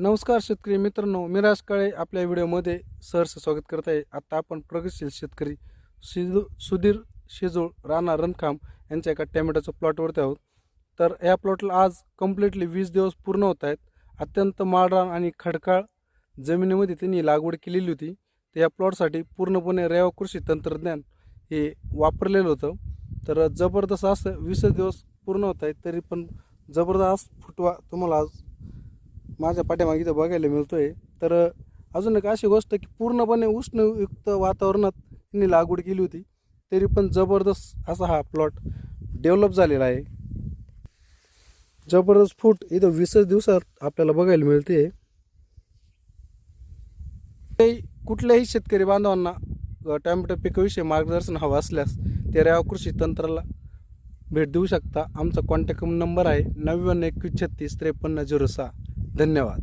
नमस्कार शेतकरी मित्रांनो, मी राज काळे आपल्या व्हिडिओमध्ये सहर्ष स्वागत करत आहे. आता आपण प्रगतशील शेतकरी सुधीर शेजूळ राणा रणखाम यांच्या एका टॅमॅटोच्या प्लॉटवरती आहोत. तर या प्लॉटला आज कम्प्लिटली 20 दिवस पूर्ण होत आहेत. अत्यंत माळरान आणि खडकाळ जमिनीमध्ये त्यांनी लागवड केलेली होती. तर या प्लॉटसाठी पूर्णपणे रेवा कृषी तंत्रज्ञान हे वापरलेलं होतं. तर जबरदस्त असं 20 दिवस पूर्ण होत आहेत, तरी पण जबरदस्त फुटवा तुम्हाला आज माझ्या पाठीमागे इथं बघायला मिळतोय. तर अजून एक अशी गोष्ट की पूर्णपणे उष्णयुक्त वातावरणात त्यांनी लागवड केली होती, तरी पण जबरदस्त असा हा प्लॉट डेव्हलप झालेला आहे. जबरदस्त फूट इथं 20 दिवसात आपल्याला बघायला मिळते. कुठल्याही शेतकरी बांधवांना टोमॅटो पिकाविषयी मार्गदर्शन हवं असल्यास ते रेवा कृषी तंत्राला भेट देऊ शकता. आमचा कॉन्टॅक्ट नंबर आहे 91 21 36 53 06. धन्यवाद.